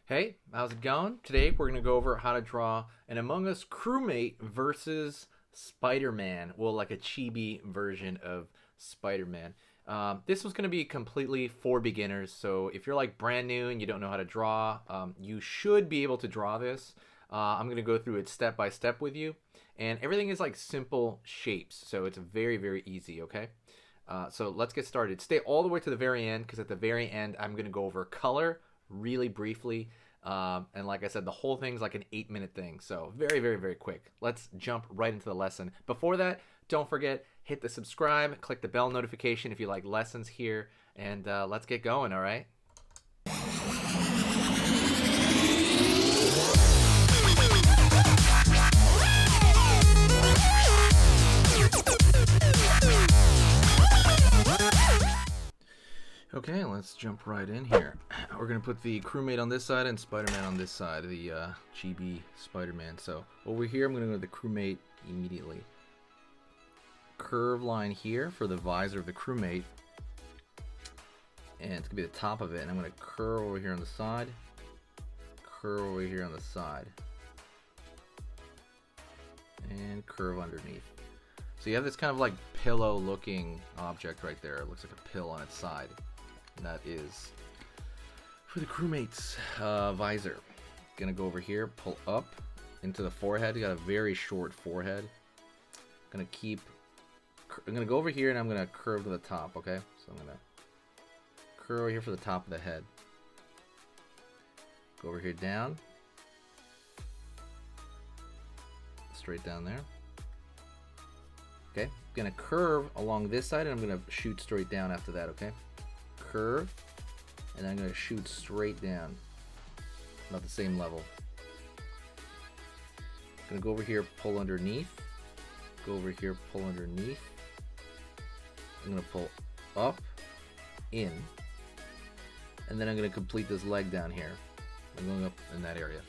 Hey, how's it going? Today we're going to go over how to draw an Among Us crewmate versus Spider-Man. Well, like a chibi version of Spider-Man. This was going to be completely for beginners, so if you're like brand new and you don't know how to draw, you should be able to draw this. I'm going to go through it step by step with you, and everything is like simple shapes, so it's very, very easy, okay? So let's get started. Stay all the way to the very end, because at the very end I'm going to go over color really briefly. And like I said, the whole thing's like an 8-minute thing. So very, very, very quick. Let's jump right into the lesson. Before that, don't forget, hit the subscribe, click the bell notification if you like lessons here, and let's get going, all right? Okay, let's jump right in here. We're going to put the crewmate on this side and Spider-Man on this side, the Chibi Spider-Man. So over here, I'm going to go to the crewmate immediately. Curve line here for the visor of the crewmate. And it's going to be the top of it. And I'm going to curve over here on the side. Curve over here on the side. And curve underneath. So you have this kind of like pillow looking object right there. It looks like a pill on its side. And that is for the crewmate's visor. Gonna go over here, pull up into the forehead. You got a very short forehead. I'm gonna go over here and I'm gonna curve to the top, okay? So I'm gonna curve over here for the top of the head. Go over here down. Straight down there. Okay, I'm gonna curve along this side and I'm gonna shoot straight down after that, okay? Curve, and then I'm gonna shoot straight down, about the same level. Gonna go over here, pull underneath, go over here, pull underneath. I'm gonna pull up, in, and then I'm gonna complete this leg down here. I'm going up in that area.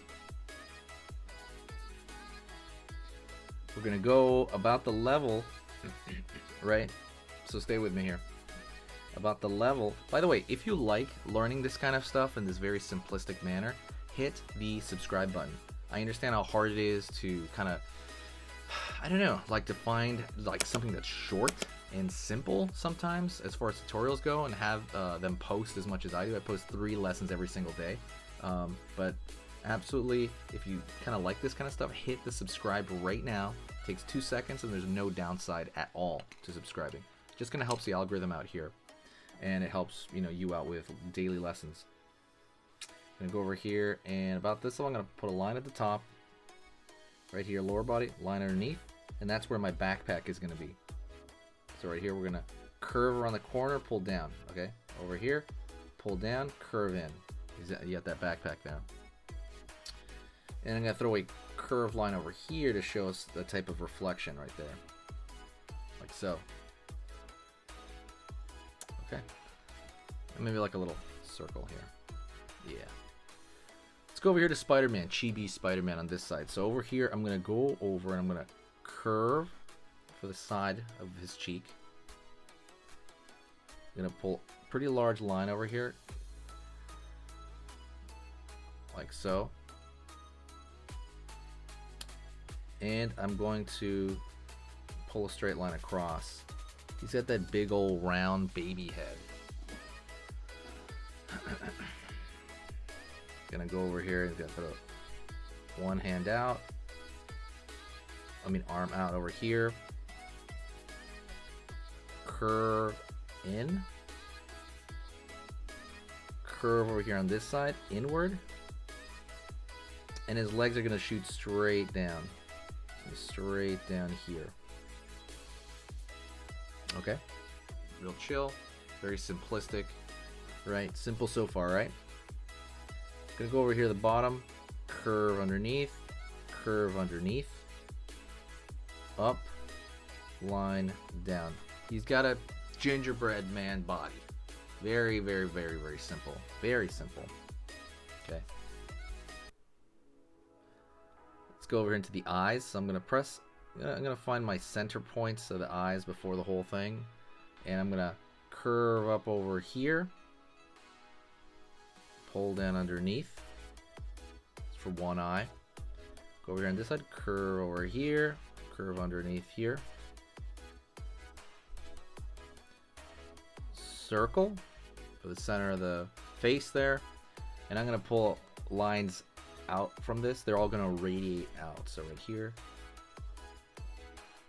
We're gonna go about the level, right? So stay with me here. About the level. By the way, if you like learning this kind of stuff in this very simplistic manner, hit the subscribe button. I understand how hard it is to kind of, I don't know, like to find like something that's short and simple sometimes as far as tutorials go, and have them post as much as I do. I post 3 lessons every single day. But absolutely, if you kind of like this kind of stuff, hit the subscribe right now. It takes 2 seconds and there's no downside at all to subscribing. Just kind of helps the algorithm out here, and it helps you out with daily lessons. I'm gonna go over here, and about this level I'm gonna put a line at the top right here, lower body, line underneath, and that's where my backpack is gonna be. So right here we're gonna curve around the corner, pull down. Okay, over here, pull down, curve in. You got that backpack there. And I'm gonna throw a curved line over here to show us the type of reflection right there, like so. Okay, and maybe like a little circle here. Yeah. Let's go over here to Spider-Man, Chibi Spider-Man on this side. So over here, I'm gonna go over and I'm gonna curve for the side of his cheek. I'm gonna pull a pretty large line over here, like so. And I'm going to pull a straight line across. He's got that big old round baby head. Gonna go over here and gonna put one hand out. Arm out over here. Curve in. Curve over here on this side, inward. And his legs are gonna shoot straight down. Straight down here. Okay, real chill, very simplistic, right? Simple so far, right? Gonna go over here to the bottom, curve underneath, up, line down. He's got a gingerbread man body. Very, very, very, very simple. Very simple. Okay. Let's go over into the eyes. So I'm gonna find my center points of the eyes before the whole thing, and I'm gonna curve up over here, pull down underneath, for one eye. Go over here on this side, curve over here, curve underneath here. Circle for the center of the face there. And I'm going to pull lines out from this. They're all going to radiate out. So right here.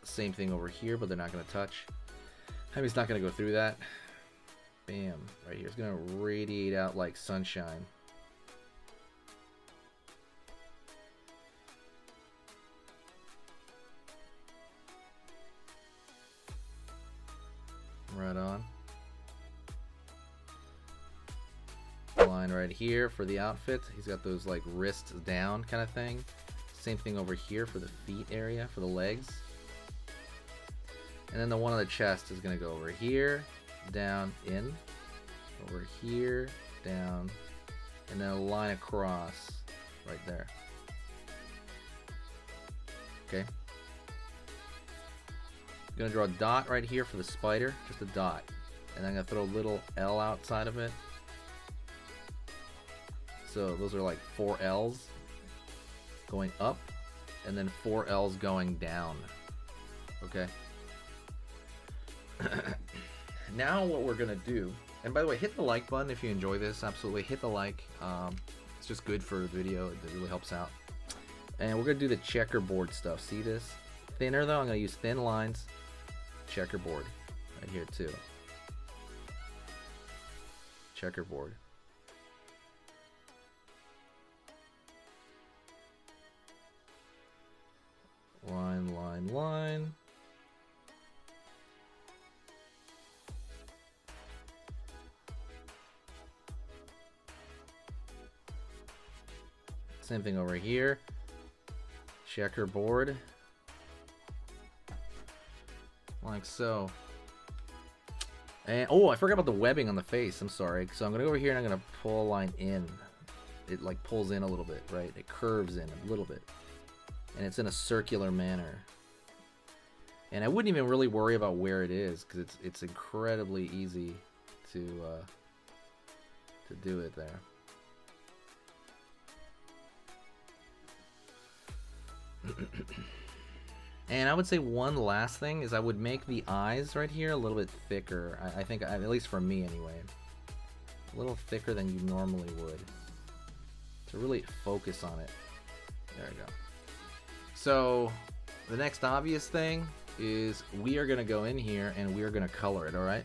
Same thing over here, but they're not going to touch. I mean, it's not going to go through that. Bam. Right here. It's going to radiate out like sunshine. Right on. Line right here for the outfit. He's got those like wrists down kind of thing. Same thing over here for the feet area, for the legs. And then the one on the chest is going to go over here, down, in, over here, down, and then a line across right there. Okay. I'm going to draw a dot right here for the spider, just a dot. And I'm going to throw a little L outside of it. So those are like 4 L's going up, and then 4 L's going down. Okay. Now what we're gonna do, and by the way, hit the like button if you enjoy this. Absolutely, hit the like. It's just good for the video. It really helps out. And we're gonna do the checkerboard stuff. See this? Thinner though. I'm gonna use thin lines. Checkerboard right here too. Checkerboard. Line, line, line. Same thing over here. Checkerboard. Like so. And oh, I forgot about the webbing on the face. I'm sorry. So I'm gonna go over here and I'm gonna pull a line in. It like pulls in a little bit, right? It curves in a little bit. And it's in a circular manner. And I wouldn't even really worry about where it is, because it's incredibly easy to do it there. And I would say one last thing is I would make the eyes right here a little bit thicker. I think, at least for me anyway, a little thicker than you normally would, to really focus on it. There we go. So the next obvious thing is we are going to go in here and we are going to color it, alright?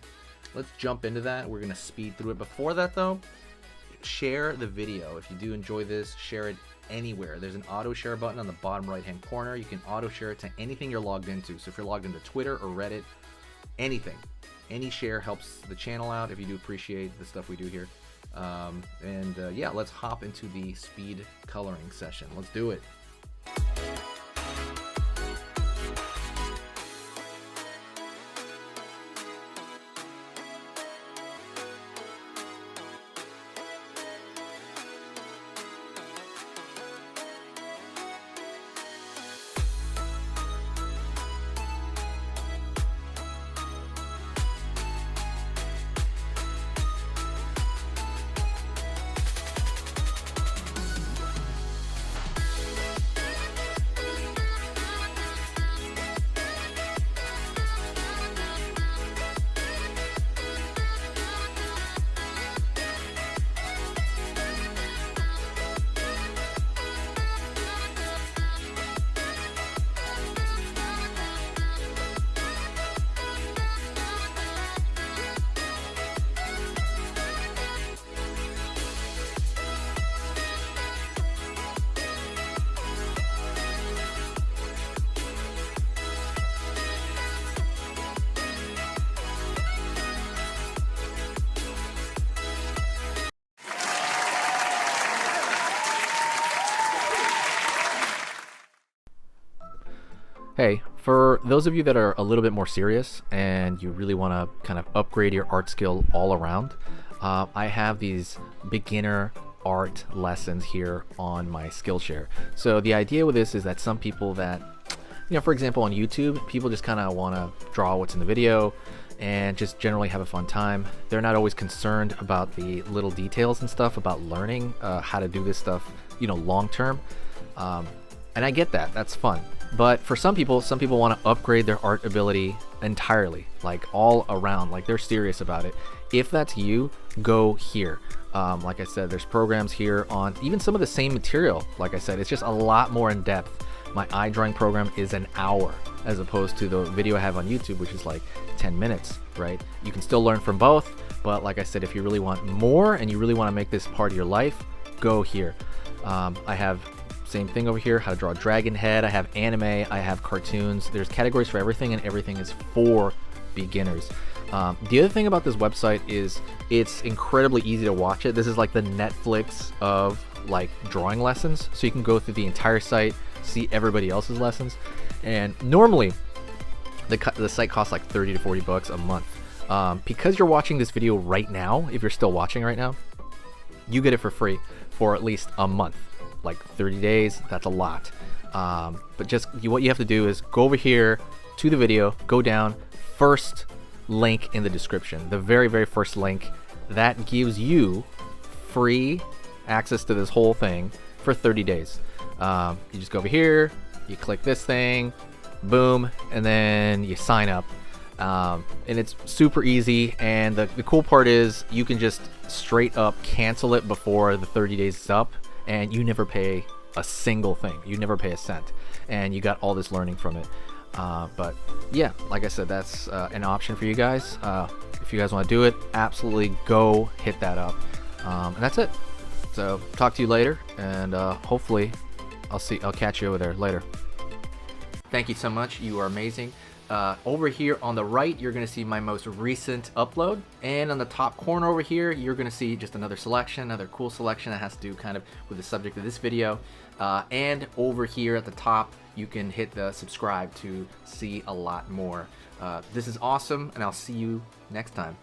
Let's jump into that. We're going to speed through it. Before that though, share the video. If you do enjoy this, share it anywhere. There's an auto share button on the bottom right hand corner. You can auto share it to anything you're logged into. So if you're logged into Twitter or Reddit, anything. Any share helps the channel out if you do appreciate the stuff we do here. Yeah, let's hop into the speed coloring session. Let's do it. Hey, for those of you that are a little bit more serious and you really want to kind of upgrade your art skill all around, I have these beginner art lessons here on my Skillshare. So the idea with this is that some people that, you know, for example on YouTube, people just kind of want to draw what's in the video and just generally have a fun time. They're not always concerned about the little details and stuff about learning how to do this stuff you know, long term. And I get that, that's fun. But for some people want to upgrade their art ability entirely, like all around, like they're serious about it. If that's you, go here. Like I said, there's programs here on even some of the same material. Like I said, it's just a lot more in depth. My eye drawing program is an hour as opposed to the video I have on YouTube, which is like 10 minutes, right? You can still learn from both, but like I said, if you really want more and you really want to make this part of your life, go here. I have same thing over here, how to draw a dragon head. I have anime, I have cartoons. There's categories for everything, and everything is for beginners. The other thing about this website is it's incredibly easy to watch it. This is like the Netflix of like drawing lessons. So you can go through the entire site, see everybody else's lessons. And normally the site costs like 30 to 40 bucks a month. Because you're watching this video right now, if you're still watching right now, you get it for free for at least a month. Like 30 days, that's a lot. But just what you have to do is go over here to the video, go down, first link in the description, the very, very first link. That gives you free access to this whole thing for 30 days. You just go over here, you click this thing, boom, and then you sign up. And it's super easy, and the cool part is you can just straight up cancel it before the 30 days is up, and you never pay a single thing. You never pay a cent, and you got all this learning from it. But yeah, like I said, that's an option for you guys. If you guys want to do it, absolutely go hit that up. And that's it. So talk to you later, and hopefully I'll catch you over there later. Thank you so much. You are amazing. Over here on the right, you're going to see my most recent upload, and on the top corner over here, you're going to see just another selection, another cool selection that has to do kind of with the subject of this video. And over here at the top, you can hit the subscribe to see a lot more. This is awesome, and I'll see you next time.